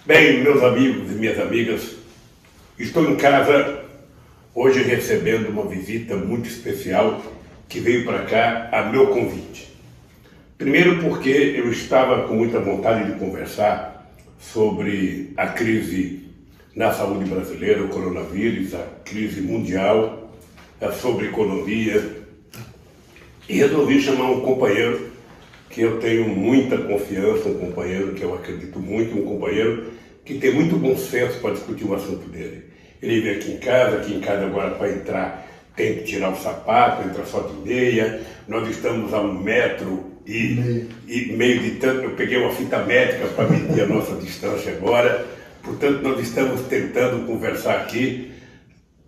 Bem, meus amigos e minhas amigas, estou em casa hoje recebendo uma visita muito especial que veio para cá a meu convite. Primeiro porque eu estava com muita vontade de conversar sobre a crise na saúde brasileira, o coronavírus, a crise mundial, sobre economia, e resolvi chamar um companheiro que eu tenho muita confiança, um companheiro que eu acredito muito, um companheiro que tem muito bom senso para discutir o assunto dele. Ele veio aqui em casa agora para entrar tem que tirar o sapato, entra só de meia, nós estamos a 1,5 metros de tanto, eu peguei uma fita métrica para medir a nossa distância agora, portanto nós estamos tentando conversar aqui,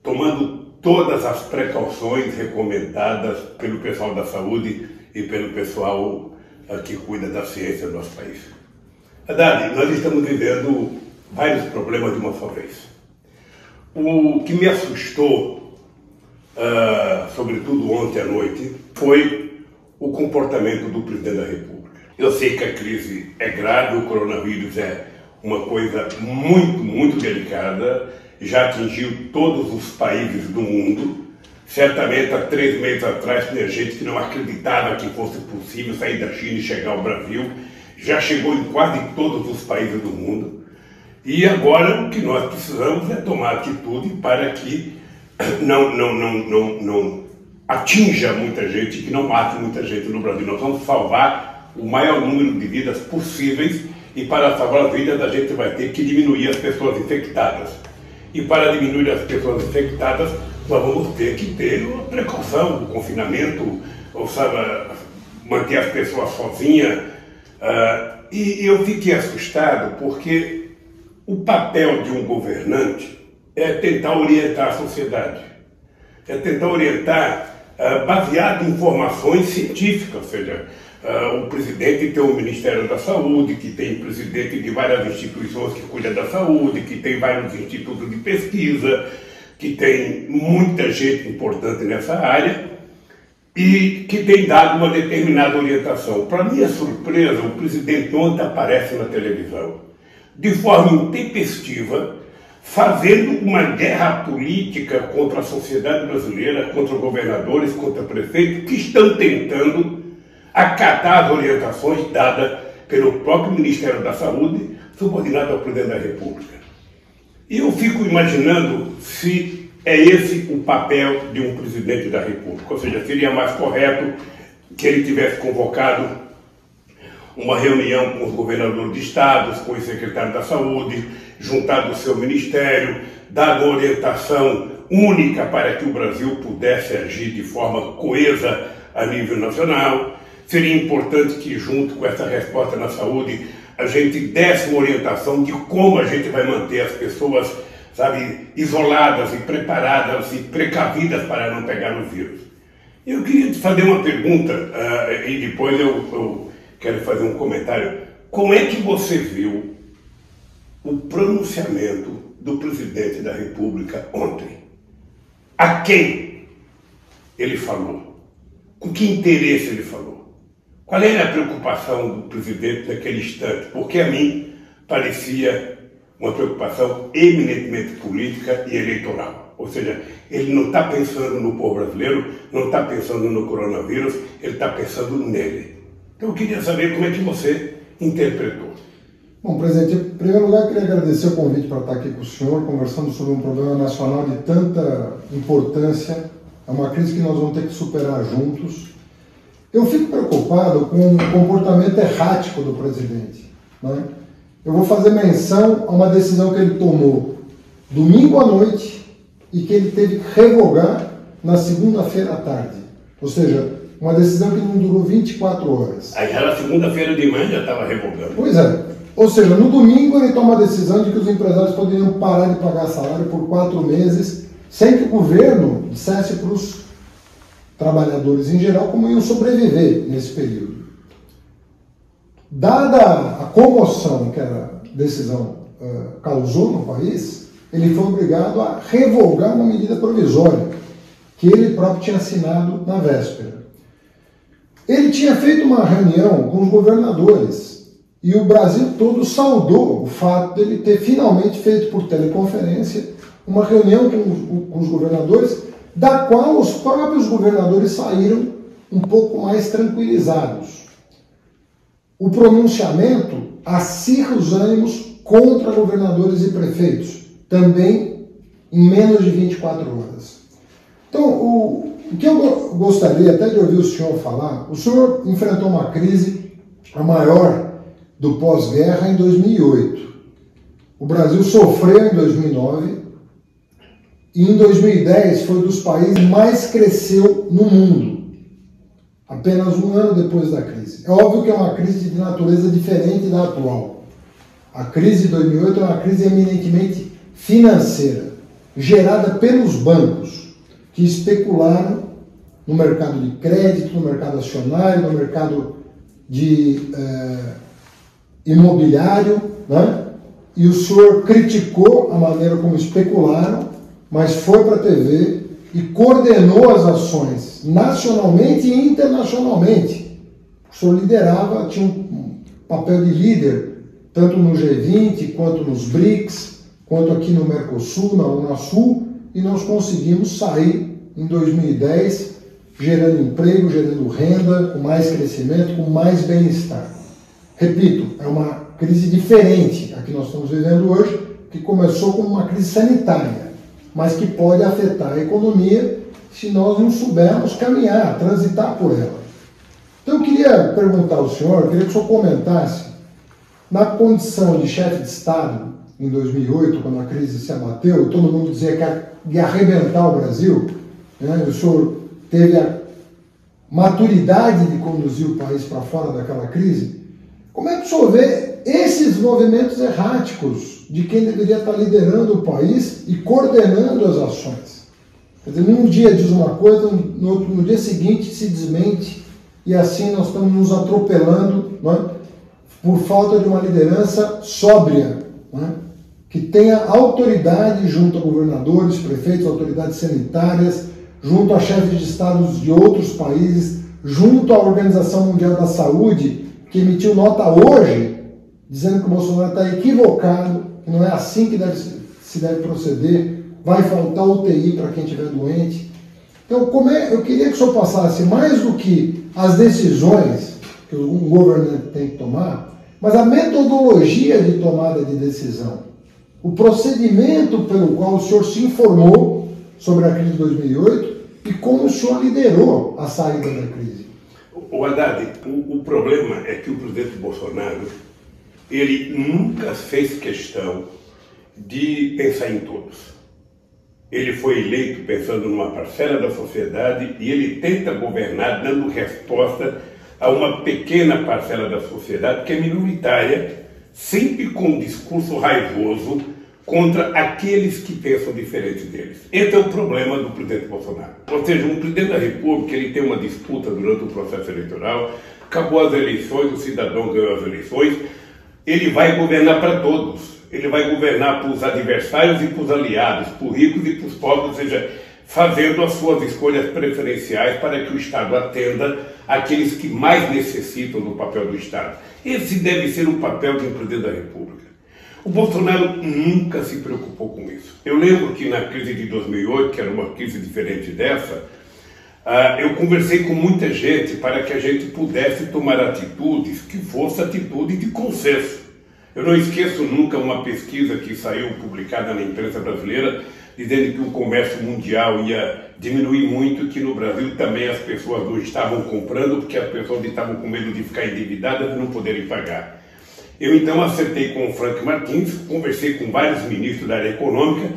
tomando todas as precauções recomendadas pelo pessoal da saúde e pelo pessoal que cuida da ciência do nosso país. Haddad, nós estamos vivendo vários problemas de uma só vez. O que me assustou, sobretudo ontem à noite, foi o comportamento do presidente da República. Eu sei que a crise é grave, o coronavírus é uma coisa muito, muito delicada, já atingiu todos os países do mundo. Certamente, há 3 meses atrás, tinha gente que não acreditava que fosse possível sair da China e chegar ao Brasil. Já chegou em quase todos os países do mundo. E agora o que nós precisamos é tomar atitude para que não atinja muita gente, que não mate muita gente no Brasil. Nós vamos salvar o maior número de vidas possíveis e para salvar as vidas a gente vai ter que diminuir as pessoas infectadas. E para diminuir as pessoas infectadas, nós vamos ter que ter uma precaução, o confinamento, ou sabe, manter as pessoas sozinhas. E eu fiquei assustado porque o papel de um governante é tentar orientar a sociedade, é tentar orientar baseado em informações científicas, ou seja, o presidente tem o Ministério da Saúde, que tem presidente de várias instituições que cuidam da saúde, que tem vários institutos de pesquisa, que tem muita gente importante nessa área e que tem dado uma determinada orientação. Para minha surpresa, o presidente ontem aparece na televisão, de forma intempestiva, fazendo uma guerra política contra a sociedade brasileira, contra governadores, contra prefeitos, que estão tentando acatar as orientações dadas pelo próprio Ministério da Saúde, subordinado ao presidente da República. E eu fico imaginando se é esse o papel de um presidente da República, ou seja, seria mais correto que ele tivesse convocado uma reunião com os governadores de estados, com o secretário da Saúde, juntado o seu ministério, dado orientação única para que o Brasil pudesse agir de forma coesa a nível nacional. Seria importante que, junto com essa resposta na saúde, a gente desse uma orientação de como a gente vai manter as pessoas, sabe, isoladas e preparadas e precavidas para não pegar o vírus. Eu queria te fazer uma pergunta e depois eu quero fazer um comentário. Como é que você viu o pronunciamento do presidente da República ontem? A quem ele falou? Com que interesse ele falou? Qual era a preocupação do presidente naquele instante? Porque a mim parecia uma preocupação eminentemente política e eleitoral. Ou seja, ele não está pensando no povo brasileiro, não está pensando no coronavírus, ele está pensando nele. Então eu queria saber como é que você interpretou. Bom, presidente, em primeiro lugar eu queria agradecer o convite para estar aqui com o senhor, conversando sobre um problema nacional de tanta importância, é uma crise que nós vamos ter que superar juntos. Eu fico preocupado com o comportamento errático do presidente, né? Eu vou fazer menção a uma decisão que ele tomou domingo à noite e que ele teve que revogar na segunda-feira à tarde. Ou seja, uma decisão que não durou 24 horas. Aí já na segunda-feira de manhã já estava revogando. Pois é. Ou seja, no domingo ele toma a decisão de que os empresários poderiam parar de pagar salário por 4 meses, sem que o governo dissesse para os trabalhadores em geral como iam sobreviver nesse período. Dada a comoção que a decisão causou no país, ele foi obrigado a revogar uma medida provisória que ele próprio tinha assinado na véspera. Ele tinha feito uma reunião com os governadores e o Brasil todo saudou o fato dele ter finalmente feito por teleconferência uma reunião com os governadores, da qual os próprios governadores saíram um pouco mais tranquilizados. O pronunciamento acirra os ânimos contra governadores e prefeitos, também em menos de 24 horas. Então, o que eu gostaria até de ouvir o senhor falar, o senhor enfrentou uma crise, a maior do pós-guerra, em 2008. O Brasil sofreu em 2009 e em 2010 foi dos países que mais cresceu no mundo, apenas um ano depois da crise. É óbvio que é uma crise de natureza diferente da atual. A crise de 2008 é uma crise eminentemente financeira, gerada pelos bancos, que especularam no mercado de crédito, no mercado acionário, no mercado de imobiliário, né? E o senhor criticou a maneira como especularam, mas foi para a TV e coordenou as ações nacionalmente e internacionalmente. O senhor liderava, tinha um papel de líder, tanto no G20, quanto nos BRICS, quanto aqui no Mercosul, na Unasul, e nós conseguimos sair em 2010 gerando emprego, gerando renda, com mais crescimento, com mais bem-estar. Repito, é uma crise diferente a que nós estamos vivendo hoje, que começou como uma crise sanitária, mas que pode afetar a economia se nós não soubermos caminhar, transitar por ela. Então eu queria perguntar ao senhor, eu queria que o senhor comentasse, na condição de chefe de Estado, em 2008, quando a crise se abateu, todo mundo dizia que ia arrebentar o Brasil, né? O senhor teve a maturidade de conduzir o país para fora daquela crise. Como é que o senhor vê esses movimentos erráticos de quem deveria estar liderando o país e coordenando as ações? Quer dizer, num dia diz uma coisa, no dia seguinte se desmente, e assim nós estamos nos atropelando, não é? Por falta de uma liderança sóbria, não é? Que tenha autoridade junto a governadores, prefeitos, autoridades sanitárias, junto a chefes de estados de outros países, junto à Organização Mundial da Saúde, que emitiu nota hoje, dizendo que o Bolsonaro está equivocado, que não é assim que se deve proceder, vai faltar UTI para quem estiver doente. Então, eu queria que o senhor passasse mais do que as decisões que um governante tem que tomar, mas a metodologia de tomada de decisão, o procedimento pelo qual o senhor se informou sobre a crise de 2008 e como o senhor liderou a saída da crise. O Haddad, o problema é que o presidente Bolsonaro, ele nunca fez questão de pensar em todos. Ele foi eleito pensando numa parcela da sociedade e ele tenta governar dando resposta a uma pequena parcela da sociedade que é minoritária, sempre com um discurso raivoso contra aqueles que pensam diferente deles. Esse é o problema do presidente Bolsonaro. Ou seja, um presidente da República, ele tem uma disputa durante o processo eleitoral, acabou as eleições, o cidadão ganhou as eleições, ele vai governar para todos. Ele vai governar para os adversários e para os aliados, para os ricos e para os pobres, ou seja, fazendo as suas escolhas preferenciais para que o Estado atenda aqueles que mais necessitam do papel do Estado. Esse deve ser o papel de um presidente da República. O Bolsonaro nunca se preocupou com isso. Eu lembro que na crise de 2008, que era uma crise diferente dessa, eu conversei com muita gente para que a gente pudesse tomar atitudes que fossem atitudes de consenso. Eu não esqueço nunca uma pesquisa que saiu publicada na imprensa brasileira dizendo que o comércio mundial ia diminuir muito, que no Brasil também as pessoas não estavam comprando porque as pessoas estavam com medo de ficar endividadas e não poderem pagar. Eu então acertei com o Frank Martins, conversei com vários ministros da área econômica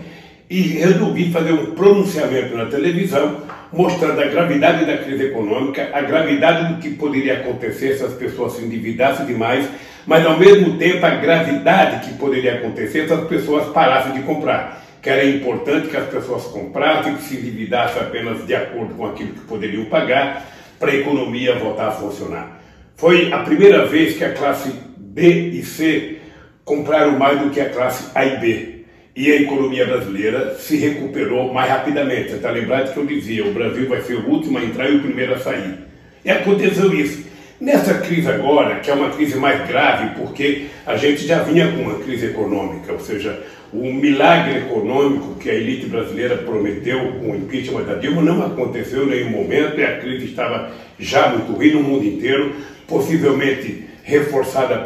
e resolvi fazer um pronunciamento na televisão mostrando a gravidade da crise econômica, a gravidade do que poderia acontecer se as pessoas se endividassem demais, mas ao mesmo tempo a gravidade que poderia acontecer se as pessoas parassem de comprar, que era importante que as pessoas comprassem, que se endividassem apenas de acordo com aquilo que poderiam pagar para a economia voltar a funcionar. Foi a primeira vez que a classe B e C compraram mais do que a classe A e B. E a economia brasileira se recuperou mais rapidamente. Você está lembrado que eu dizia, o Brasil vai ser o último a entrar e o primeiro a sair. E aconteceu isso. Nessa crise agora, que é uma crise mais grave, porque a gente já vinha com uma crise econômica, ou seja, o milagre econômico que a elite brasileira prometeu com o impeachment da Dilma não aconteceu em nenhum momento, e a crise estava já muito ruim no mundo inteiro, possivelmente reforçada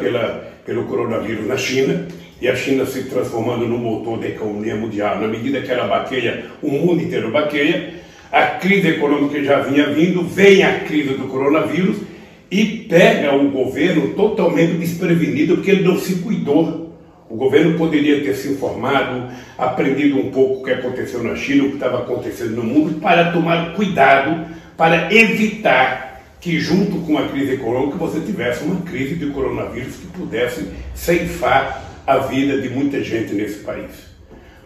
pelo coronavírus na China, e a China se transformando no motor da economia mundial. Na medida que ela baqueia, o mundo inteiro baqueia. A crise econômica já vinha vindo, vem a crise do coronavírus e pega o governo totalmente desprevenido, porque ele não se cuidou. O governo poderia ter se informado, aprendido um pouco o que aconteceu na China, o que estava acontecendo no mundo, para tomar cuidado, para evitar que, junto com a crise econômica, você tivesse uma crise de coronavírus que pudesse ceifar a vida de muita gente nesse país.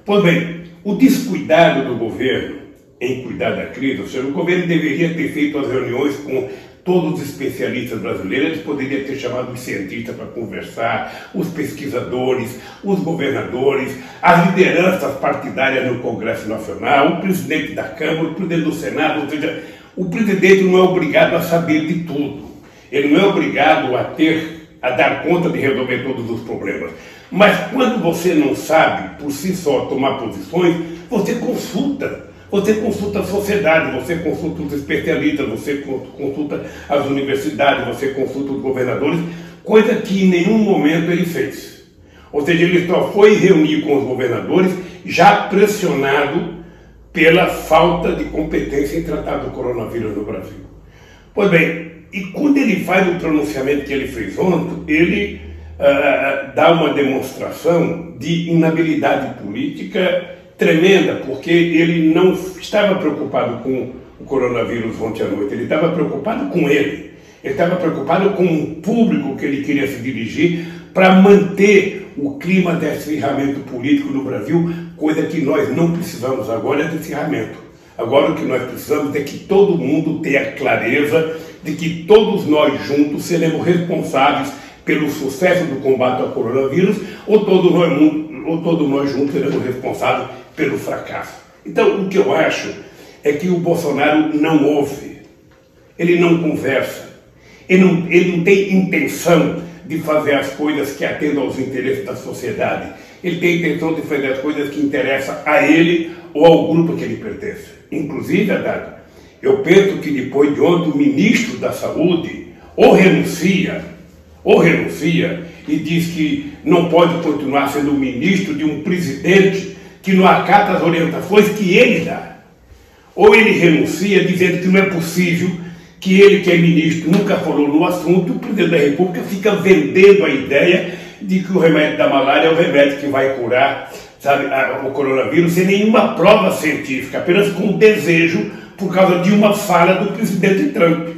Pois bem, o descuidado do governo em cuidar da crise, ou seja, o governo deveria ter feito as reuniões com todos os especialistas brasileiros, eles poderiam ter chamado os cientistas para conversar, os pesquisadores, os governadores, as lideranças partidárias no Congresso Nacional, o presidente da Câmara, o presidente do Senado, ou seja, o presidente não é obrigado a saber de tudo, ele não é obrigado a dar conta de resolver todos os problemas. Mas quando você não sabe, por si só, tomar posições, você consulta a sociedade, você consulta os especialistas, você consulta as universidades, você consulta os governadores, coisa que em nenhum momento ele fez. Ou seja, ele só foi reunir com os governadores já pressionado pela falta de competência em tratar do coronavírus no Brasil. Pois bem, e quando ele faz o pronunciamento que ele fez ontem, ele dá uma demonstração de inabilidade política tremenda, porque ele não estava preocupado com o coronavírus ontem à noite, ele estava preocupado com ele estava preocupado com o público que ele queria se dirigir para manter o clima de acirramento político no Brasil, coisa que nós não precisamos agora de acirramento. Agora o que nós precisamos é que todo mundo tenha clareza de que todos nós juntos seremos responsáveis pelo sucesso do combate ao coronavírus, ou todos nós juntos seremos responsáveis pelo fracasso. Então, o que eu acho é que o Bolsonaro não ouve, ele não conversa, ele não tem intenção de fazer as coisas que atendam aos interesses da sociedade. Ele tem a intenção de fazer as coisas que interessam a ele ou ao grupo que ele pertence. Inclusive, Haddad, eu penso que depois de ontem o ministro da Saúde ou renuncia e diz que não pode continuar sendo ministro de um presidente que não acata as orientações que ele dá. Ou ele renuncia dizendo que não é possível que ele, que é ministro, nunca falou no assunto, o presidente da República fica vendendo a ideia de que o remédio da malária é o remédio que vai curar, sabe, o coronavírus, sem nenhuma prova científica, apenas com desejo por causa de uma fala do presidente Trump.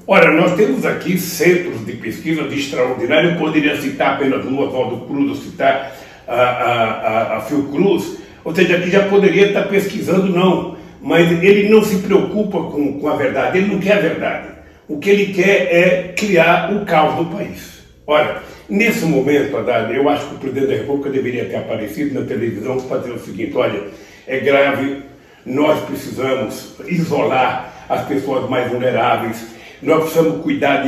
Ora, nós temos aqui centros de pesquisa de extraordinário, eu poderia citar apenas um, Oswaldo Cruz, ou citar a Fiocruz, ou seja, que já poderia estar pesquisando, não, mas ele não se preocupa com a verdade, ele não quer a verdade. O que ele quer é criar o caos no país. Ora, nesse momento, Haddad, eu acho que o presidente da República deveria ter aparecido na televisão para dizer o seguinte: olha, é grave, nós precisamos isolar as pessoas mais vulneráveis, nós precisamos cuidar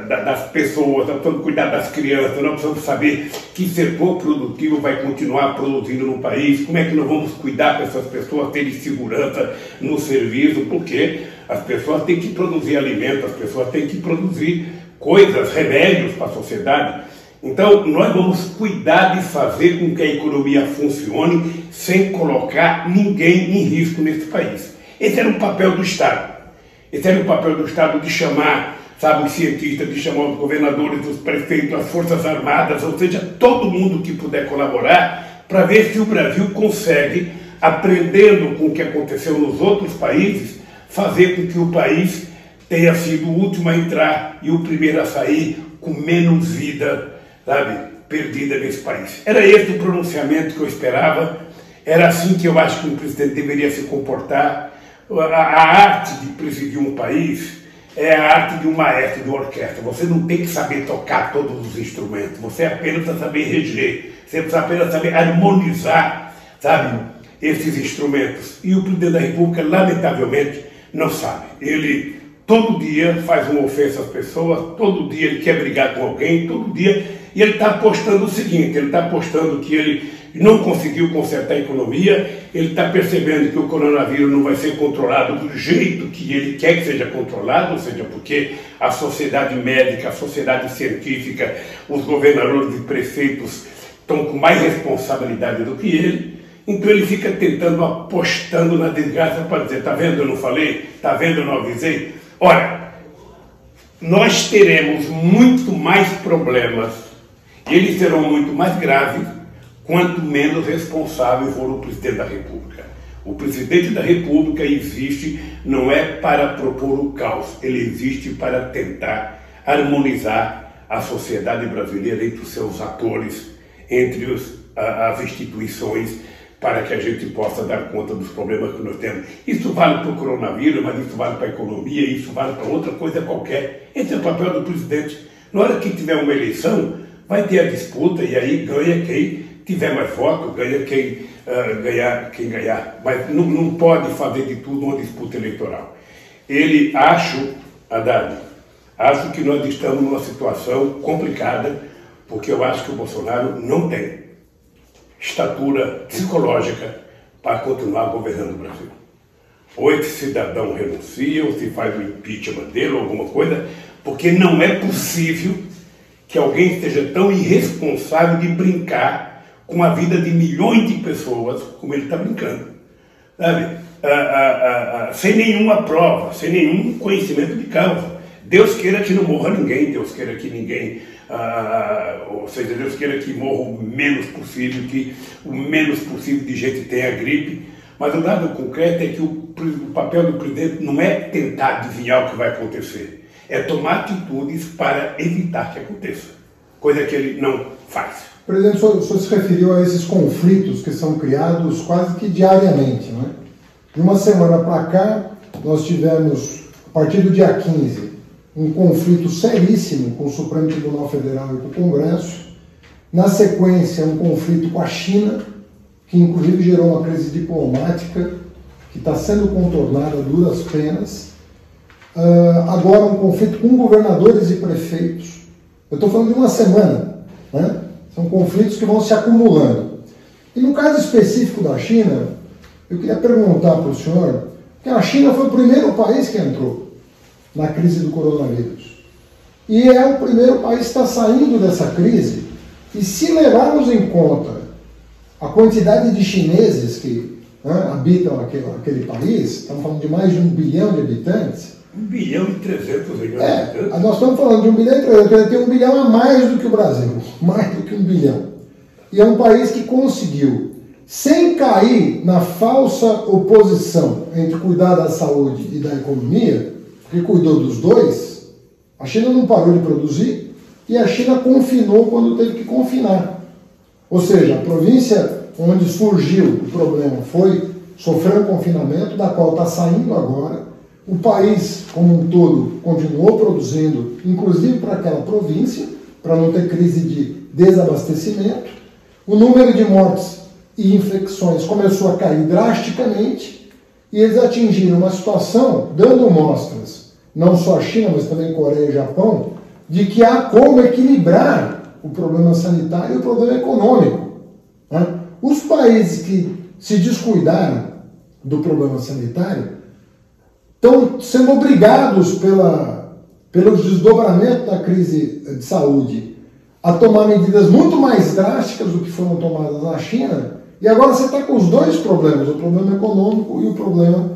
das pessoas, nós precisamos cuidar das crianças, nós precisamos saber que setor produtivo vai continuar produzindo no país, como é que nós vamos cuidar para essas pessoas terem segurança no serviço, porque as pessoas têm que produzir alimentos, as pessoas têm que produzir coisas, remédios para a sociedade. Então, nós vamos cuidar de fazer com que a economia funcione sem colocar ninguém em risco nesse país. Esse era o papel do Estado. Esse era o papel do Estado de chamar, sabe, os cientistas, de chamar os governadores, os prefeitos, as Forças Armadas, ou seja, todo mundo que puder colaborar para ver se o Brasil consegue, aprendendo com o que aconteceu nos outros países, fazer com que o país tenha sido o último a entrar e o primeiro a sair com menos vida, sabe, perdida nesse país. Era esse o pronunciamento que eu esperava, era assim que eu acho que um presidente deveria se comportar. A arte de presidir um país é a arte de um maestro de orquestra. Você não tem que saber tocar todos os instrumentos, você apenas precisa saber reger, você precisa apenas saber harmonizar, sabe, esses instrumentos. E o presidente da República, lamentavelmente, não sabe. Ele todo dia faz uma ofensa às pessoas, todo dia ele quer brigar com alguém, todo dia, e ele está apostando o seguinte, ele está apostando que ele não conseguiu consertar a economia, ele está percebendo que o coronavírus não vai ser controlado do jeito que ele quer que seja controlado, ou seja, porque a sociedade médica, a sociedade científica, os governadores e prefeitos estão com mais responsabilidade do que ele, então ele fica tentando, apostando na desgraça para dizer, tá vendo, eu não falei, tá vendo, eu não avisei. Ora, nós teremos muito mais problemas, e eles serão muito mais graves, quanto menos responsável for o presidente da República. O presidente da República existe não é para propor o caos, ele existe para tentar harmonizar a sociedade brasileira entre os seus atores, entre as instituições, para que a gente possa dar conta dos problemas que nós temos. Isso vale para o coronavírus, mas isso vale para a economia, isso vale para outra coisa qualquer. Esse é o papel do presidente. Na hora que tiver uma eleição, vai ter a disputa e aí ganha quem tiver mais voto, ganha quem ganhar. Mas não pode fazer de tudo uma disputa eleitoral. Haddad, acho que nós estamos numa situação complicada, porque eu acho que o Bolsonaro não tem estatura psicológica para continuar governando o Brasil. Ou esse cidadão renuncia, ou se faz o impeachment dele, ou alguma coisa, porque não é possível que alguém esteja tão irresponsável de brincar com a vida de milhões de pessoas como ele está brincando. Sabe? Sem nenhuma prova, sem nenhum conhecimento de causa. Deus queira que não morra ninguém, Deus queira que ninguém... ou seja, Deus queira que morra o menos possível, que o menos possível de gente tenha gripe, mas o dado concreto é que o papel do presidente não é tentar adivinhar o que vai acontecer, é tomar atitudes para evitar que aconteça, coisa que ele não faz. Presidente, o senhor se referiu a esses conflitos que são criados quase que diariamente, não é? De uma semana para cá, nós tivemos, a partir do dia 15, um conflito seríssimo com o Supremo Tribunal Federal e com o Congresso. Na sequência, um conflito com a China, que inclusive gerou uma crise diplomática que está sendo contornada a duras penas. Agora, um conflito com governadores e prefeitos. Eu estou falando de uma semana, né? São conflitos que vão se acumulando. E no caso específico da China, eu queria perguntar para o senhor, que a China foi o primeiro país que entrou na crise do coronavírus. E é o primeiro país que está saindo dessa crise. E se levarmos em conta a quantidade de chineses que habitam aquele país, estamos falando de mais de 1 bilhão de habitantes. 1,3 bilhão de habitantes. Nós estamos falando de 1,3 bilhão, ele tem 1 bilhão a mais do que o Brasil, mais do que 1 bilhão. E é um país que conseguiu, sem cair na falsa oposição entre cuidar da saúde e da economia, que cuidou dos dois, a China não parou de produzir e a China confinou quando teve que confinar. Ou seja, a província onde surgiu o problema sofreu um confinamento, da qual está saindo agora. O país, como um todo, continuou produzindo, inclusive para aquela província, para não ter crise de desabastecimento. O número de mortes e infecções começou a cair drasticamente e eles atingiram uma situação, dando mostras, não só a China, mas também Coreia e Japão, de que há como equilibrar o problema sanitário e o problema econômico. Né? Os países que se descuidaram do problema sanitário estão sendo obrigados pelo desdobramento da crise de saúde a tomar medidas muito mais drásticas do que foram tomadas na China, e agora você está com os dois problemas, o problema econômico e o problema,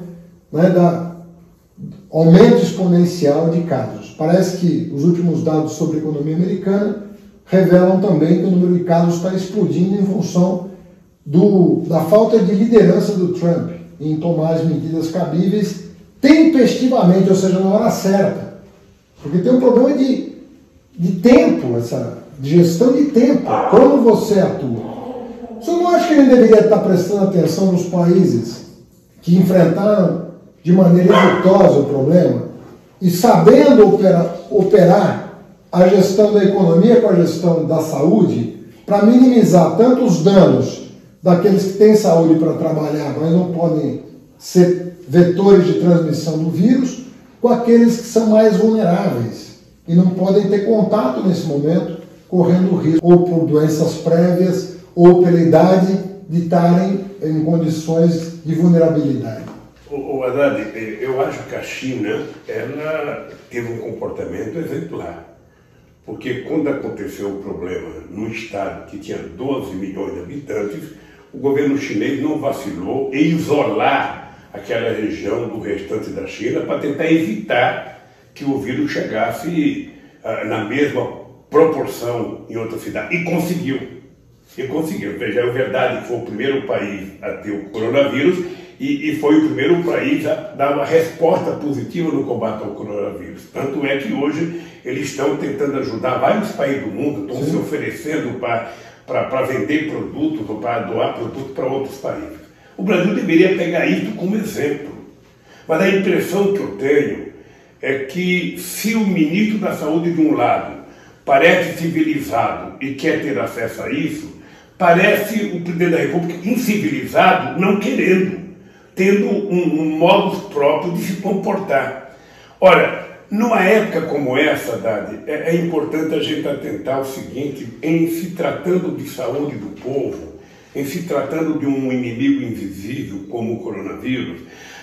né, da aumento exponencial de casos. Parece que os últimos dados sobre a economia americana revelam também que o número de casos está explodindo em função da falta de liderança do Trump em tomar as medidas cabíveis tempestivamente, ou seja, na hora certa. Porque tem um problema de tempo, de gestão de tempo, como você atua. O senhor não acha que ele deveria estar prestando atenção nos países que enfrentaram de maneira exitosa o problema e sabendo operar a gestão da economia com a gestão da saúde para minimizar tanto os danos daqueles que têm saúde para trabalhar, mas não podem ser vetores de transmissão do vírus, com aqueles que são mais vulneráveis e não podem ter contato nesse momento, correndo risco ou por doenças prévias ou pela idade de estarem em condições de vulnerabilidade. Haddad, eu acho que a China ela teve um comportamento exemplar. Porque quando aconteceu o problema num estado que tinha 12 milhões de habitantes, o governo chinês não vacilou em isolar aquela região do restante da China para tentar evitar que o vírus chegasse na mesma proporção em outra cidade. E conseguiu. Veja, é verdade que foi o primeiro país a ter o coronavírus e foi o primeiro país a dar uma resposta positiva no combate ao coronavírus. Tanto é que hoje eles estão tentando ajudar vários países do mundo, estão se oferecendo para vender produtos ou para doar produtos para outros países. O Brasil deveria pegar isso como exemplo. Mas a impressão que eu tenho é que se o ministro da Saúde de um lado parece civilizado e quer ter acesso a isso, parece o presidente da República incivilizado, não querendo, tendo um modus próprio de se comportar. Ora, numa época como essa, Haddad, é importante a gente atentar ao seguinte: em se tratando de saúde do povo, em se tratando de um inimigo invisível como o coronavírus,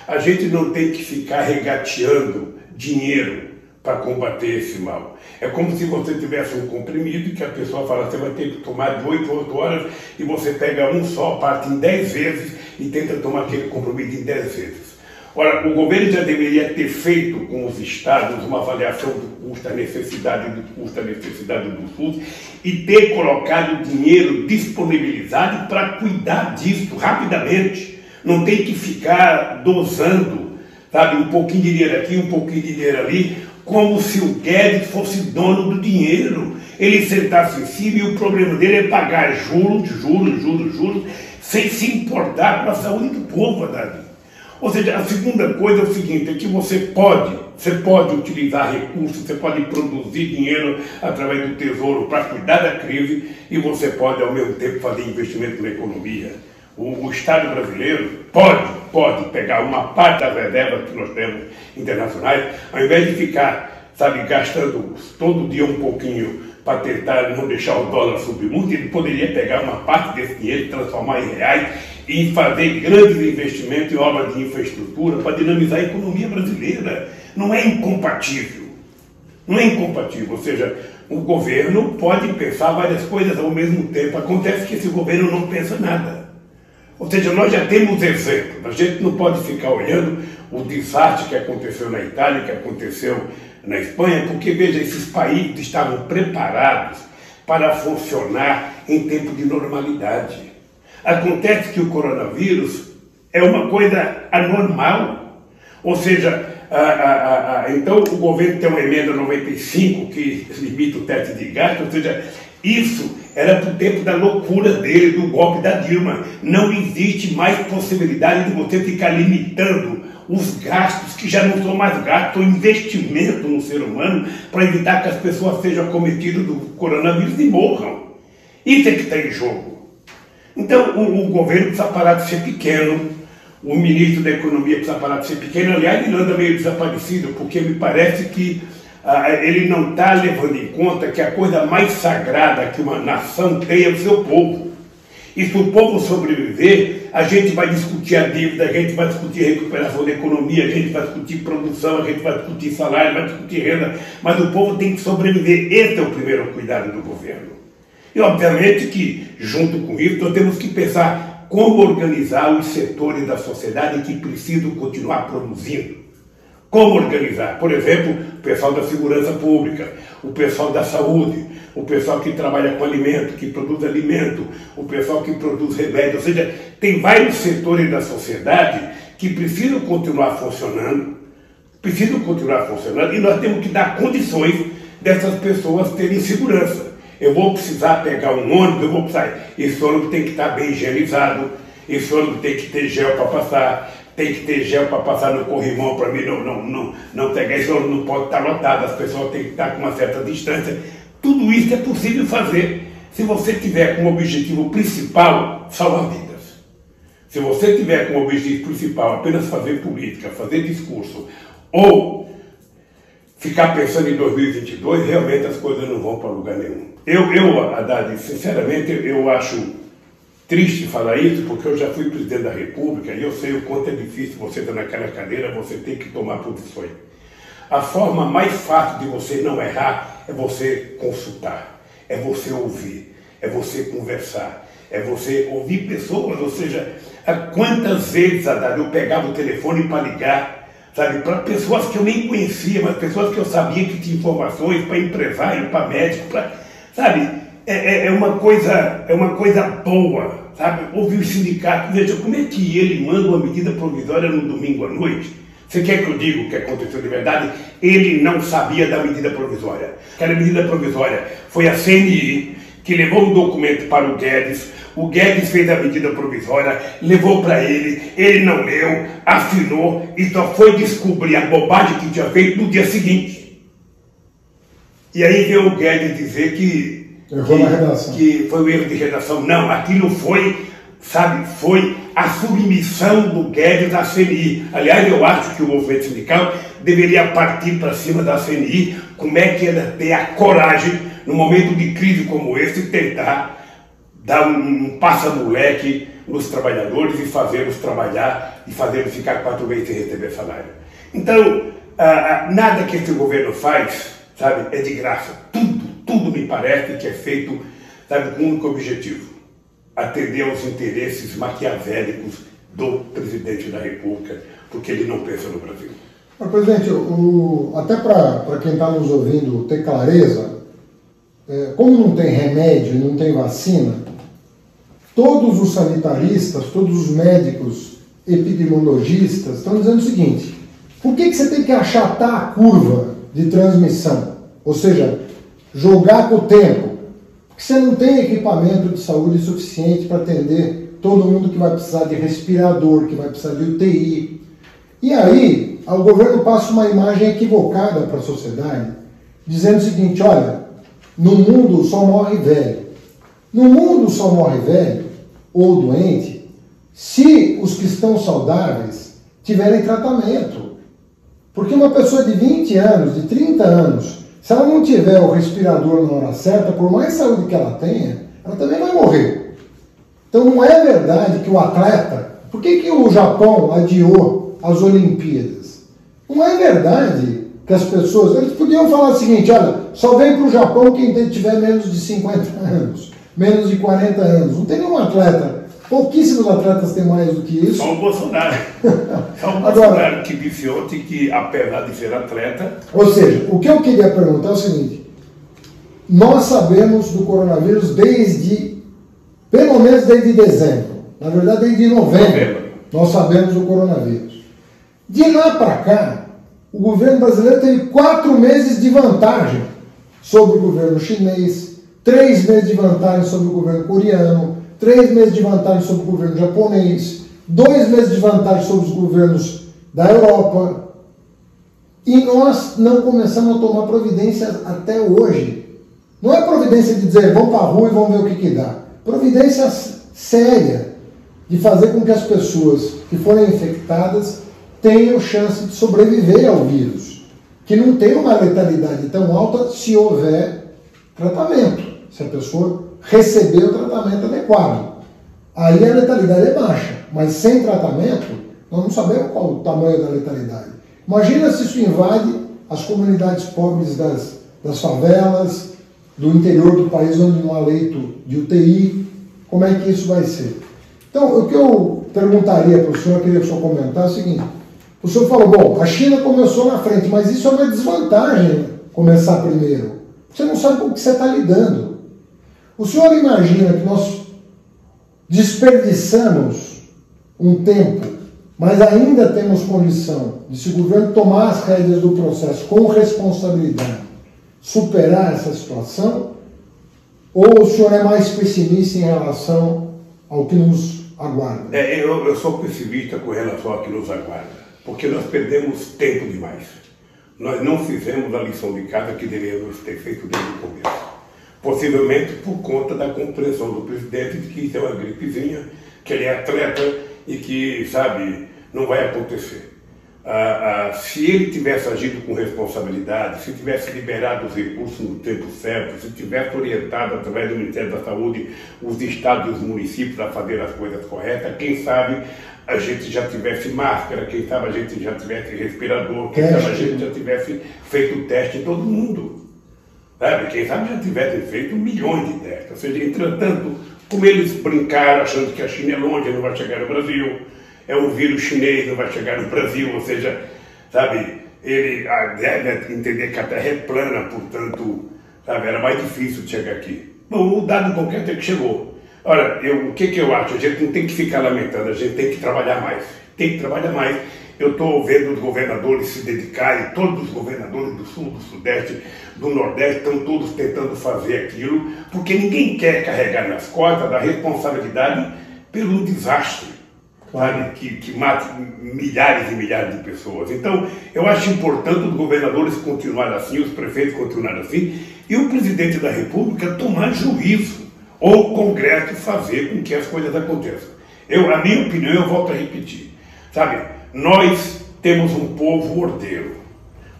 a gente não tem que ficar regateando dinheiro para combater esse mal. É como se você tivesse um comprimido que a pessoa fala, você vai ter que tomar de 8 a 8 horas e você pega um só, parte em 10 vezes e tenta tomar aquele comprimido em 10 vezes. Ora, o governo já deveria ter feito com os estados uma avaliação do custo, a necessidade do SUS e ter colocado dinheiro disponibilizado para cuidar disso rapidamente. Não tem que ficar dosando, sabe, um pouquinho de dinheiro aqui, um pouquinho de dinheiro ali, como se o Guedes fosse dono do dinheiro. Ele sentasse em cima e o problema dele é pagar juros, sem se importar com a saúde do povo, Haddad. Ou seja, a segunda coisa é o seguinte, é que você pode utilizar recursos, você pode produzir dinheiro através do Tesouro para cuidar da crise e você pode, ao mesmo tempo, fazer investimento na economia. O Estado brasileiro pode pegar uma parte das reservas que nós temos internacionais, ao invés de ficar, sabe, gastando todo dia um pouquinho para tentar não deixar o dólar subir muito, ele poderia pegar uma parte desse dinheiro e transformar em reais e fazer grandes investimentos em obras de infraestrutura para dinamizar a economia brasileira. Não é incompatível. Ou seja, o governo pode pensar várias coisas ao mesmo tempo. Acontece que esse governo não pensa nada. Ou seja, nós já temos exemplos. A gente não pode ficar olhando o desastre que aconteceu na Itália, que aconteceu na Espanha, porque, veja, esses países estavam preparados para funcionar em tempo de normalidade. Acontece que o coronavírus é uma coisa anormal. Ou seja, então o governo tem uma emenda 95 que limita o teto de gasto, ou seja, isso era para o tempo da loucura dele, do golpe da Dilma. Não existe mais possibilidade de você ficar limitando os gastos, que já não são mais gastos, são investimento no ser humano para evitar que as pessoas sejam acometidas do coronavírus e morram. Isso é que está em jogo. Então, o governo precisa parar de ser pequeno, o ministro da Economia precisa parar de ser pequeno. Aliás, ele anda meio desaparecido, porque me parece que ele não está levando em conta que a coisa mais sagrada que uma nação tem é o seu povo. E se o povo sobreviver, a gente vai discutir a dívida, a gente vai discutir a recuperação da economia, a gente vai discutir produção, a gente vai discutir salário, vai discutir renda, mas o povo tem que sobreviver. Esse é o primeiro cuidado do governo. E, obviamente, que, junto com isso, nós temos que pensar como organizar os setores da sociedade que precisam continuar produzindo. Como organizar? Por exemplo, o pessoal da segurança pública, o pessoal da saúde, o pessoal que trabalha com alimento, que produz alimento, o pessoal que produz remédio. Ou seja, tem vários setores da sociedade que precisam continuar funcionando, e nós temos que dar condições dessas pessoas terem segurança. Eu vou precisar pegar um ônibus, esse ônibus tem que estar bem higienizado, esse ônibus tem que ter gel para passar, tem que ter gel para passar no corrimão para mim não pegar, esse ônibus não pode estar lotado, as pessoas têm que estar com uma certa distância. Tudo isso é possível fazer se você tiver como objetivo principal salvar vidas. Se você tiver como objetivo principal apenas fazer política, fazer discurso, ou ficar pensando em 2022, realmente as coisas não vão para lugar nenhum. Haddad, sinceramente, eu acho triste falar isso, porque eu já fui presidente da República e eu sei o quanto é difícil você estar naquela cadeira, você tem que tomar posições. A forma mais fácil de você não errar é você consultar, é você ouvir, é você conversar, é você ouvir pessoas, ou seja, quantas vezes, Haddad, eu pegava o telefone para ligar, sabe, para pessoas que eu nem conhecia, mas pessoas que eu sabia que tinham informações, para empresário, para médico, sabe, é uma coisa boa, sabe, ouvir o sindicato, veja, como é que ele manda uma medida provisória no domingo à noite? Você quer que eu diga o que aconteceu de verdade? Ele não sabia da medida provisória. Aquela medida provisória foi a CNI que levou um documento para o Guedes fez a medida provisória, levou para ele não leu, assinou e só foi descobrir a bobagem que tinha feito no dia seguinte. E aí veio o Guedes dizer que foi um erro de redação. Não, aquilo foi, sabe, foi a submissão do Guedes à CNI. Aliás, eu acho que o movimento sindical deveria partir para cima da CNI, como é que ela tem a coragem, num momento de crise como esse, tentar dar um passa-moleque nos trabalhadores e fazê-los trabalhar e fazê-los ficar 4 meses sem receber salário. Então, nada que esse governo faz, sabe, é de graça. Tudo me parece que é feito, sabe, com um único objetivo: atender aos interesses maquiavélicos do presidente da República, porque ele não pensa no Brasil. Mas, presidente, até para quem está nos ouvindo ter clareza, como não tem remédio, não tem vacina, todos os sanitaristas, todos os médicos, epidemiologistas estão dizendo o seguinte: por que você tem que achatar a curva de transmissão? Ou seja, jogar com o tempo. Porque você não tem equipamento de saúde suficiente para atender todo mundo que vai precisar de respirador, que vai precisar de UTI. E aí, o governo passa uma imagem equivocada para a sociedade, dizendo o seguinte: olha, no mundo só morre velho. No mundo só morre velho ou doente se os que estão saudáveis tiverem tratamento. Porque uma pessoa de 20 anos, de 30 anos, se ela não tiver o respirador na hora certa, por mais saúde que ela tenha, ela também vai morrer. Então não é verdade que o atleta... Por que o Japão adiou as Olimpíadas? Não é verdade que as pessoas... Eles podiam falar o seguinte: olha, só vem para o Japão quem tiver menos de 50 anos, menos de 40 anos. Não tem nenhum atleta. Pouquíssimos atletas têm mais do que isso. Só o Bolsonaro. Só o Bolsonaro que disse ontem que, apesar de ser atleta... Ou seja, o que eu queria perguntar é o seguinte: nós sabemos do coronavírus pelo menos desde dezembro. Na verdade, desde novembro. Nós sabemos do coronavírus. De lá para cá, o governo brasileiro teve 4 meses de vantagem sobre o governo chinês, 3 meses de vantagem sobre o governo coreano, 3 meses de vantagem sobre o governo japonês, 2 meses de vantagem sobre os governos da Europa. E nós não começamos a tomar providências até hoje. Não é providência de dizer vamos para a rua e vamos ver o que dá. Providência séria de fazer com que as pessoas que forem infectadas tenham chance de sobreviver ao vírus, que não tem uma letalidade tão alta se houver tratamento, se a pessoa receber o tratamento adequado. Aí a letalidade é baixa, mas sem tratamento, nós não sabemos qual o tamanho da letalidade. Imagina se isso invade as comunidades pobres das favelas, do interior do país onde não há leito de UTI, como é que isso vai ser? Então, o que eu perguntaria para o senhor, eu queria que o senhor comentasse, é o seguinte: o senhor falou, bom, a China começou na frente, mas isso é uma desvantagem, começar primeiro. Você não sabe com o que você está lidando. O senhor imagina que nós desperdiçamos um tempo, mas ainda temos condição de, se o governo tomar as rédeas do processo com responsabilidade, superar essa situação? Ou o senhor é mais pessimista em relação ao que nos aguarda? Eu sou pessimista com relação ao que nos aguarda, porque nós perdemos tempo demais. Nós não fizemos a lição de casa que deveríamos ter feito desde o começo. Possivelmente por conta da compreensão do presidente de que isso é uma gripezinha, que ele é atleta e que, sabe, não vai acontecer. se ele tivesse agido com responsabilidade, se tivesse liberado os recursos no tempo certo, se tivesse orientado através do Ministério da Saúde os estados e os municípios a fazer as coisas corretas, quem sabe a gente já tivesse máscara, quem sabe a gente já tivesse respirador, quem sabe a gente já tivesse feito o teste em todo mundo. Sabe? Quem sabe já tivesse feito milhões de testes. Ou seja, entretanto, como eles brincaram achando que a China é longe, não vai chegar no Brasil, é um vírus chinês, não vai chegar no Brasil, ou seja, sabe, ele deve entender que a Terra é plana, portanto, sabe, era mais difícil de chegar aqui. Bom, o dado concreto é que chegou. Ora, o que eu acho? A gente não tem que ficar lamentando, a gente tem que trabalhar mais. Tem que trabalhar mais. Eu estou vendo os governadores se dedicarem, todos os governadores do Sul, do Sudeste, do Nordeste, estão todos tentando fazer aquilo, porque ninguém quer carregar nas costas a responsabilidade pelo desastre, sabe, que mata milhares e milhares de pessoas. Então, eu acho importante os governadores continuarem assim, os prefeitos continuarem assim, e o presidente da República tomar juízo, ou o Congresso fazer com que as coisas aconteçam. A minha opinião, eu volto a repetir, sabe, nós temos um povo ordeiro,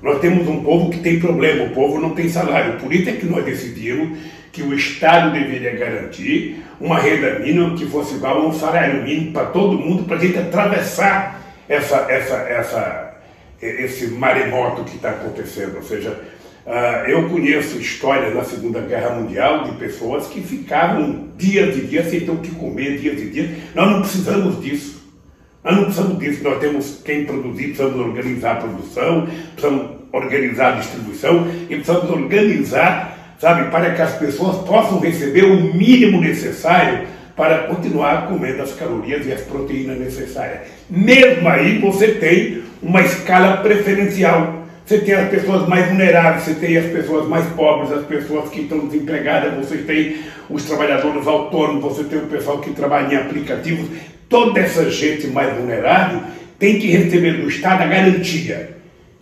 nós temos um povo que tem problema, o povo não tem salário, por isso é que nós decidimos que o Estado deveria garantir uma renda mínima que fosse igual a um salário mínimo para todo mundo, para a gente atravessar esse maremoto que está acontecendo. Ou seja, eu conheço histórias da Segunda Guerra Mundial de pessoas que ficavam dias e dias sem ter o que comer, dias e dias. Nós não precisamos disso. Nós não precisamos disso. Nós temos quem produzir, precisamos organizar a produção, precisamos organizar a distribuição e precisamos organizar, sabe, para que as pessoas possam receber o mínimo necessário para continuar comendo as calorias e as proteínas necessárias. Mesmo aí você tem uma escala preferencial. Você tem as pessoas mais vulneráveis, você tem as pessoas mais pobres, as pessoas que estão desempregadas, você tem os trabalhadores autônomos, você tem o pessoal que trabalha em aplicativos. Toda essa gente mais vulnerável tem que receber do Estado a garantia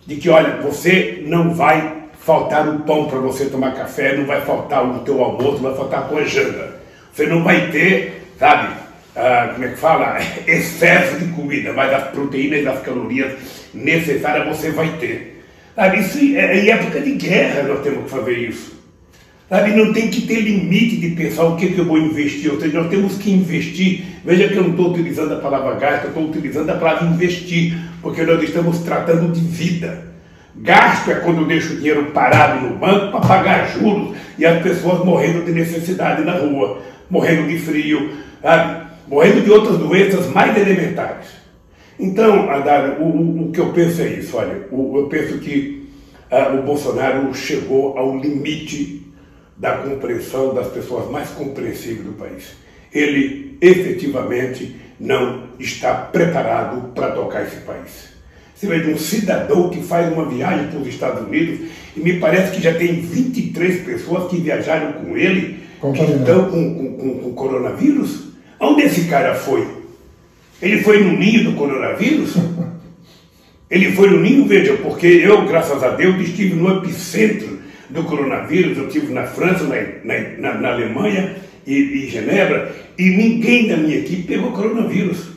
de que, olha, você não vai faltar o pão para você tomar café, não vai faltar o teu almoço, não vai faltar a tua janta. Você não vai ter, sabe, como é que fala, excesso de comida, mas as proteínas e as calorias necessárias você vai ter. Sabe, isso em época de guerra nós temos que fazer isso. Sabe, não tem que ter limite de pensar o que eu vou investir, ou seja, nós temos que investir. Veja que eu não estou utilizando a palavra gasto, eu estou utilizando a palavra investir, porque nós estamos tratando de vida. Gasto é quando eu deixo o dinheiro parado no banco para pagar juros e as pessoas morrendo de necessidade na rua, morrendo de frio, sabe? Morrendo de outras doenças mais elementares. Então, Haddad, o que eu penso é isso, olha, eu penso que o Bolsonaro chegou ao limite da compreensão das pessoas mais compreensíveis do país. Ele efetivamente não está preparado para tocar esse país. Você vê de um cidadão que faz uma viagem para os Estados Unidos e me parece que já tem 23 pessoas que viajaram com ele que estão com coronavírus. Onde esse cara foi? Ele foi no ninho do coronavírus? Ele foi no ninho, veja, porque eu, graças a Deus, estive no epicentro do coronavírus. Eu estive na França, na Alemanha e Genebra, e ninguém da minha equipe pegou coronavírus.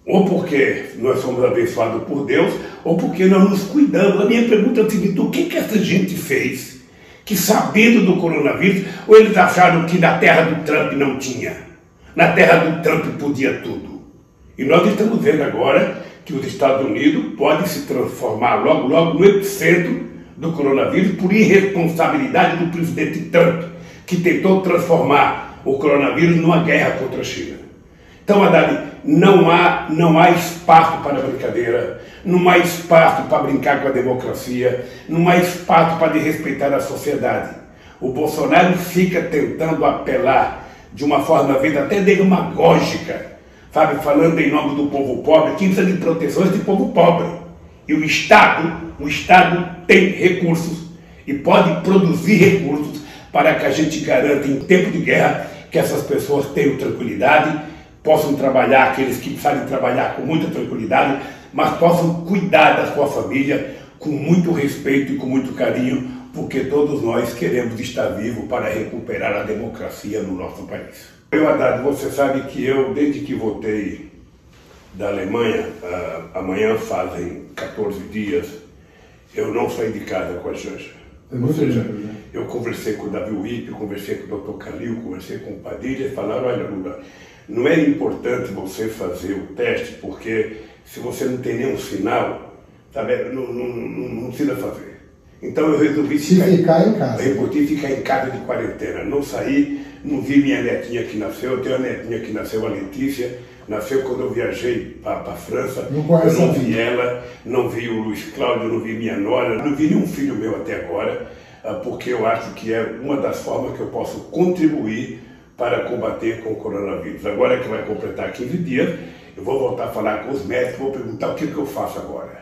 Ou porque nós somos abençoados por Deus, ou porque nós nos cuidamos. A minha pergunta é a seguinte: o que essa gente fez que, sabendo do coronavírus, ou eles acharam que na terra do Trump não tinha? Na terra do Trump podia tudo. E nós estamos vendo agora que os Estados Unidos podem se transformar logo, logo no epicentro do coronavírus por irresponsabilidade do presidente Trump, que tentou transformar o coronavírus numa guerra contra a China. Então, Haddad, não há espaço para brincadeira, não há espaço para brincar com a democracia, não há espaço para desrespeitar a sociedade. O Bolsonaro fica tentando apelar de uma forma, às vezes, até demagógica, sabe, falando em nome do povo pobre, que precisa de proteções de povo pobre. E o Estado tem recursos e pode produzir recursos para que a gente garanta, em tempo de guerra, que essas pessoas tenham tranquilidade, possam trabalhar, aqueles que precisarem trabalhar com muita tranquilidade, mas possam cuidar da sua família com muito respeito e com muito carinho, porque todos nós queremos estar vivos para recuperar a democracia no nosso país. Eu, Haddad, você sabe que eu, desde que votei da Alemanha, amanhã fazem 14 dias, eu não saí de casa com a Janja. Ou seja, eu conversei com o Davi Wipp, conversei com o Dr. Calil, conversei com o Padilha e falaram, olha Lula, não é importante você fazer o teste, porque se você não tem nenhum sinal, sabe, não precisa fazer. Então eu resolvi ficar em casa. Eu resolvi ficar em casa de quarentena, não saí, não vi minha netinha que nasceu, eu tenho uma netinha que nasceu, a Letícia, nasceu quando eu viajei para a França, eu não vi ela, não vi o Luiz Cláudio, não vi minha nora, não vi nenhum filho meu até agora, porque eu acho que é uma das formas que eu posso contribuir para combater com o coronavírus. Agora que vai completar 15 dias, eu vou voltar a falar com os médicos, vou perguntar o que eu faço agora.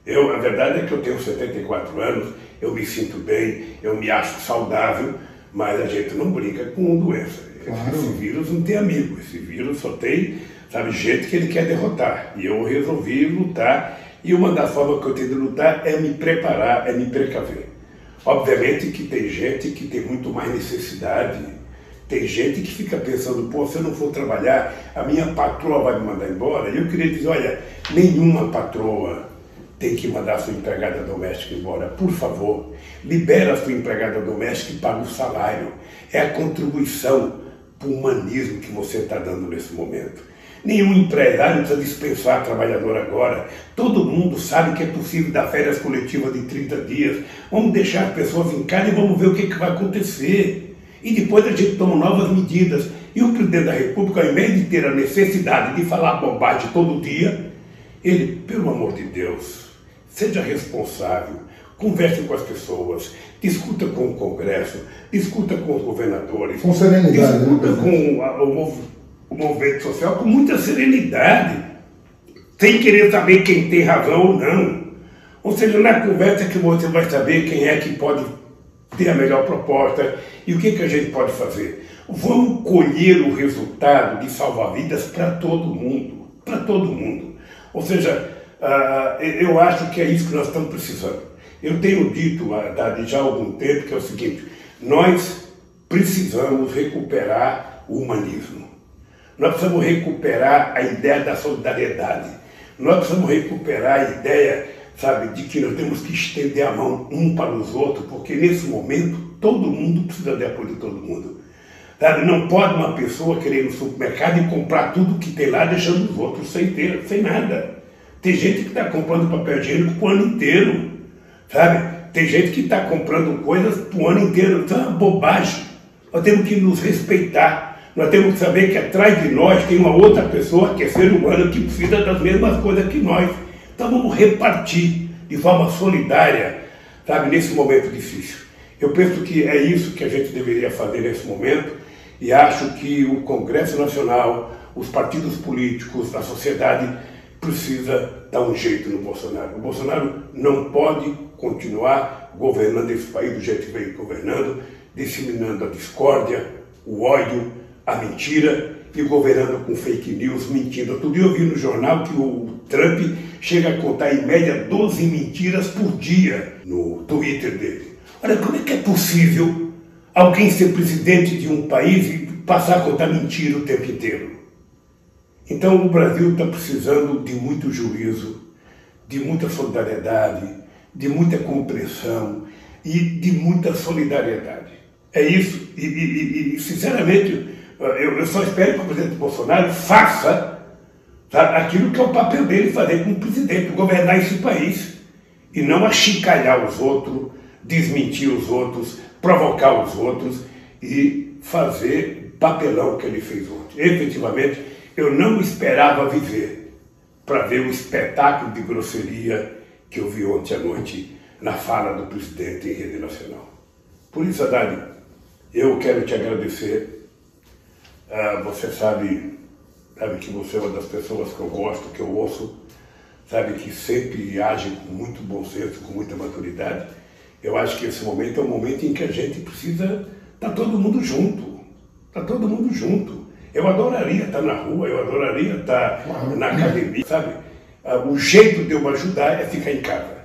A verdade é que eu tenho 74 anos, eu me sinto bem, eu me acho saudável, mas a gente não brinca com doença. Claro. Esse vírus não tem amigo, esse vírus só tem, sabe, gente que ele quer derrotar. E eu resolvi lutar, e uma das formas que eu tenho de lutar é me preparar, é me precaver. Obviamente que tem gente que tem muito mais necessidade, tem gente que fica pensando, pô, se eu não for trabalhar, a minha patroa vai me mandar embora. E eu queria dizer, olha, nenhuma patroa tem que mandar a sua empregada doméstica embora. Por favor, libera a sua empregada doméstica e paga o salário. É a contribuição para o humanismo que você está dando nesse momento. Nenhum empresário precisa dispensar trabalhador agora. Todo mundo sabe que é possível dar férias coletivas de 30 dias. Vamos deixar as pessoas em casa e vamos ver o que vai acontecer. E depois a gente toma novas medidas. E o presidente da República, ao invés de ter a necessidade de falar bobagem todo dia, ele, pelo amor de Deus, seja responsável, converse com as pessoas, discuta com o Congresso, discuta com os governadores, com serenidade, discuta com o movimento social com muita serenidade, sem querer saber quem tem razão ou não. Ou seja, na conversa que você vai saber quem é que pode ter a melhor proposta e o que a gente pode fazer. Vamos colher o resultado de salvar vidas para todo mundo, para todo mundo. Ou seja, eu acho que é isso que nós estamos precisando. Eu tenho dito já há algum tempo que é o seguinte, nós precisamos recuperar o humanismo. Nós precisamos recuperar a ideia da solidariedade. Nós precisamos recuperar a ideia, sabe, de que nós temos que estender a mão um para os outros, porque nesse momento todo mundo precisa de apoio de todo mundo. Sabe? Não pode uma pessoa querer ir no supermercado e comprar tudo que tem lá, deixando os outros sem nada. Tem gente que está comprando papel higiênico para o ano inteiro, sabe? Tem gente que está comprando coisas para o ano inteiro. Isso é uma bobagem. Nós temos que nos respeitar. Nós temos que saber que atrás de nós tem uma outra pessoa que é ser humano, que precisa das mesmas coisas que nós. Então vamos repartir de forma solidária, sabe, nesse momento difícil. Eu penso que é isso que a gente deveria fazer nesse momento e acho que o Congresso Nacional, os partidos políticos, a sociedade precisa dar um jeito no Bolsonaro. O Bolsonaro não pode continuar governando esse país do jeito que veio governando, disseminando a discórdia, o ódio, a mentira e governando com fake news, mentindo. Outro dia eu vi no jornal que o Trump chega a contar em média 12 mentiras por dia no Twitter dele. Olha, como é que é possível alguém ser presidente de um país e passar a contar mentira o tempo inteiro? Então o Brasil está precisando de muito juízo, de muita solidariedade, de muita compreensão e de muita solidariedade. É isso. E sinceramente, eu só espero que o presidente Bolsonaro faça, sabe, aquilo que é o papel dele fazer como presidente, governar esse país. E não achincalhar os outros, desmentir os outros, provocar os outros e fazer papelão que ele fez ontem. Efetivamente, eu não esperava viver para ver o espetáculo de grosseria que eu vi ontem à noite na fala do presidente em rede nacional. Por isso, Haddad, eu quero te agradecer. Você sabe que você é uma das pessoas que eu gosto, que eu ouço, sabe, que sempre age com muito bom senso, com muita maturidade. Eu acho que esse momento é um momento em que a gente precisa estar todo mundo junto. Está todo mundo junto. Eu adoraria estar na rua, eu adoraria estar na academia, sabe? O jeito de eu ajudar é ficar em casa.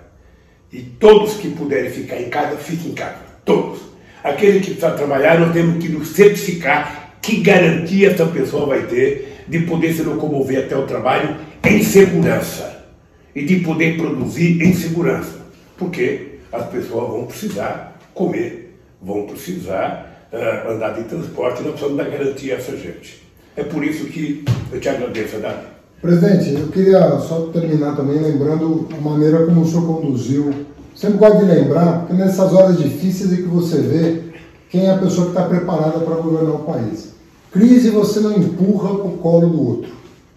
E todos que puderem ficar em casa, fiquem em casa. Todos. Aquele que precisa trabalhar, nós temos que nos certificar que garantia essa pessoa vai ter de poder se locomover até o trabalho em segurança e de poder produzir em segurança, porque as pessoas vão precisar comer, vão precisar andar de transporte, nós precisamos dar garantia a essa gente. É por isso que eu te agradeço, Haddad. Presidente, eu queria só terminar também lembrando a maneira como o senhor conduziu. Sempre gosto de lembrar, porque nessas horas difíceis é que você vê quem é a pessoa que está preparada para governar o país. Crise você não empurra para o colo do outro.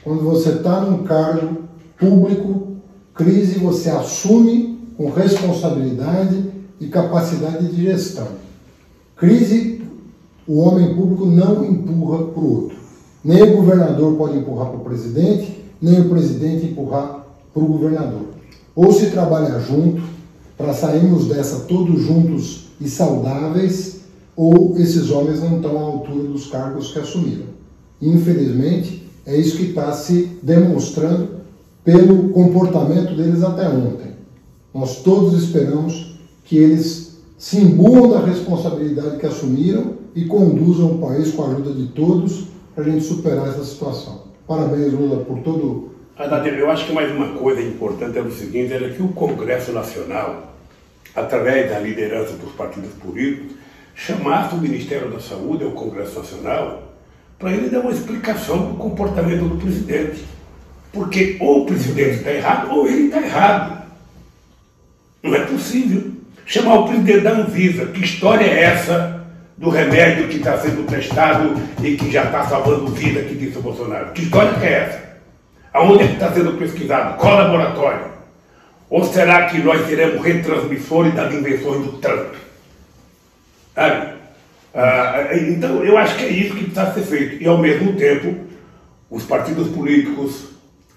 Quando você está num cargo público, crise você assume com responsabilidade e capacidade de gestão. Crise, o homem público não empurra para o outro. Nem o governador pode empurrar para o presidente, nem o presidente empurrar para o governador. Ou se trabalha junto, para sairmos dessa todos juntos e saudáveis, ou esses homens não estão à altura dos cargos que assumiram. Infelizmente, é isso que está se demonstrando pelo comportamento deles até ontem. Nós todos esperamos que eles se imbuam da responsabilidade que assumiram e conduzam o país com a ajuda de todos para a gente superar essa situação. Parabéns, Lula, por todo... Haddad, eu acho que mais uma coisa importante é o seguinte, era que o Congresso Nacional, através da liderança dos partidos políticos, chamasse o Ministério da Saúde, o Congresso Nacional, para ele dar uma explicação do comportamento do presidente. Porque ou o presidente está errado ou ele está errado. Não é possível. Chamar o presidente da Anvisa, que história é essa do remédio que está sendo testado e que já está salvando vida, que disse o Bolsonaro? Que história que é essa? Aonde é que está sendo pesquisado? Qual laboratório? Ou será que nós seremos retransmissores das invenções do Trump? Sabe? Então, eu acho que é isso que precisa ser feito. E, ao mesmo tempo, os partidos políticos,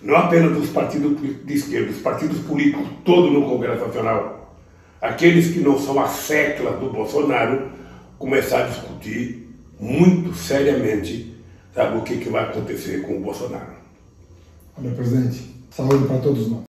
não apenas os partidos de esquerda, os partidos políticos todos no Congresso Nacional, aqueles que não são as seclas do Bolsonaro, começar a discutir muito seriamente, sabe, o que vai acontecer com o Bolsonaro. Olha, presidente, saúde para todos nós.